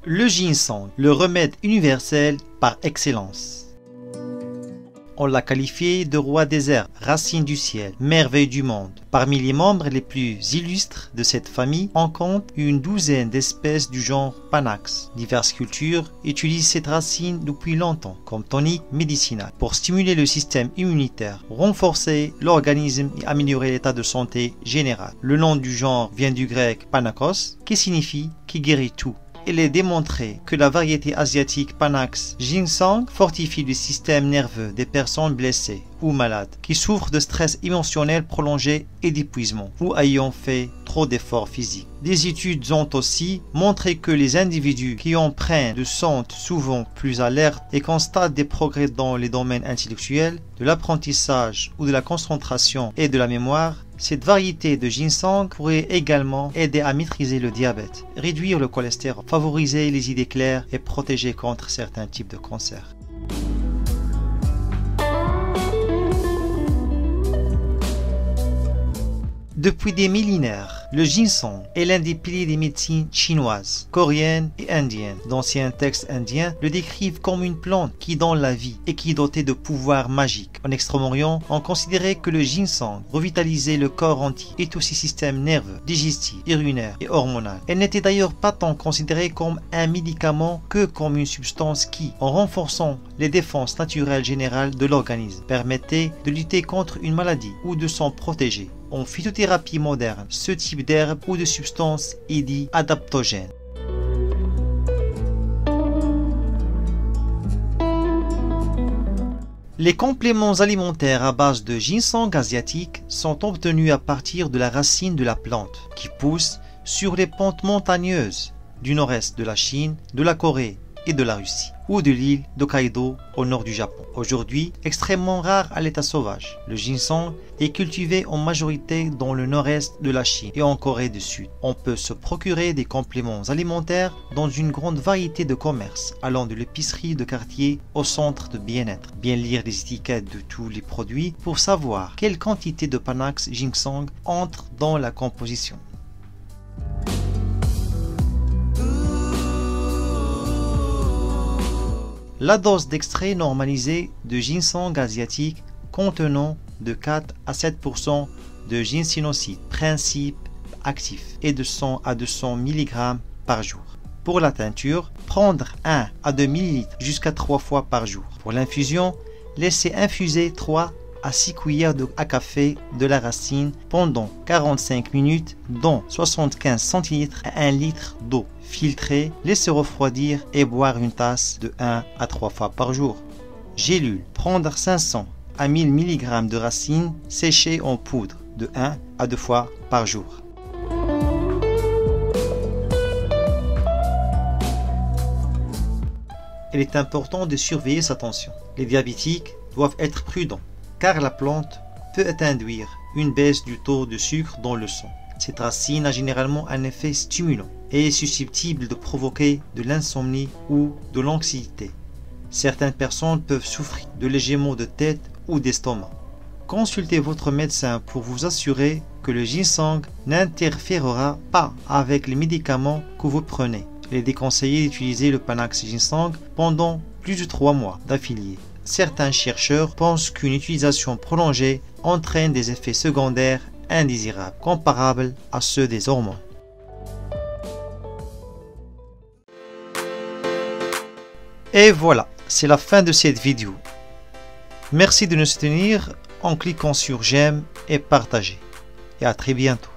Le ginseng, le remède universel par excellence. On l'a qualifié de roi des herbes, racine du ciel, merveille du monde. Parmi les membres les plus illustres de cette famille, on compte une douzaine d'espèces du genre Panax. Diverses cultures utilisent cette racine depuis longtemps comme tonique médicinal pour stimuler le système immunitaire, renforcer l'organisme et améliorer l'état de santé général. Le nom du genre vient du grec Panakos, qui signifie « qui guérit tout ». Il est démontré que la variété asiatique Panax ginseng fortifie le système nerveux des personnes blessées ou malades qui souffrent de stress émotionnel prolongé et d'épuisement ou ayant fait trop d'efforts physiques. Des études ont aussi montré que les individus qui en prennent se sentent souvent plus alertes et constatent des progrès dans les domaines intellectuels, de l'apprentissage ou de la concentration et de la mémoire. Cette variété de ginseng pourrait également aider à maîtriser le diabète, réduire le cholestérol, favoriser les idées claires et protéger contre certains types de cancers. Depuis des millénaires, le ginseng est l'un des piliers des médecines chinoises, coréennes et indiennes. D'anciens textes indiens le décrivent comme une plante qui donne la vie et qui est dotée de pouvoirs magiques. En Extrême-Orient, on considérait que le ginseng revitalisait le corps entier et tous ses systèmes nerveux, digestifs, urinaires et hormonaux. Elle n'était d'ailleurs pas tant considérée comme un médicament que comme une substance qui, en renforçant les défenses naturelles générales de l'organisme, permettait de lutter contre une maladie ou de s'en protéger. En phytothérapie moderne, ce type d'herbe ou de substance est dit adaptogène. Les compléments alimentaires à base de ginseng asiatique sont obtenus à partir de la racine de la plante qui pousse sur les pentes montagneuses du nord-est de la Chine, de la Corée et de la Russie, ou de l'île d'Hokkaido au nord du Japon. Aujourd'hui, extrêmement rare à l'état sauvage, le ginseng est cultivé en majorité dans le nord-est de la Chine et en Corée du Sud. On peut se procurer des compléments alimentaires dans une grande variété de commerces, allant de l'épicerie de quartier au centre de bien-être. Bien lire les étiquettes de tous les produits pour savoir quelle quantité de Panax ginseng entre dans la composition. La dose d'extrait normalisé de ginseng asiatique contenant de 4 à 7% de ginsénoside, principe actif, est de 100 à 200 mg par jour. Pour la teinture, prendre 1 à 2 ml jusqu'à 3 fois par jour. Pour l'infusion, laissez infuser 3 à 6 cuillères à café de la racine pendant 45 minutes dans 75 centilitres à 1 litre d'eau. Filtrer, laisser refroidir et boire une tasse de 1 à 3 fois par jour. Gélule, prendre 500 à 1000 mg de racine séchée en poudre de 1 à 2 fois par jour. Il est important de surveiller sa tension. Les diabétiques doivent être prudents car la plante peut induire une baisse du taux de sucre dans le sang. Cette racine a généralement un effet stimulant et est susceptible de provoquer de l'insomnie ou de l'anxiété. Certaines personnes peuvent souffrir de légers maux de tête ou d'estomac. Consultez votre médecin pour vous assurer que le ginseng n'interférera pas avec les médicaments que vous prenez. Il est déconseillé d'utiliser le Panax ginseng pendant plus de 3 mois d'affilée. Certains chercheurs pensent qu'une utilisation prolongée entraîne des effets secondaires indésirables, comparables à ceux des hormones. Et voilà, c'est la fin de cette vidéo. Merci de nous soutenir en cliquant sur j'aime et partager. Et à très bientôt.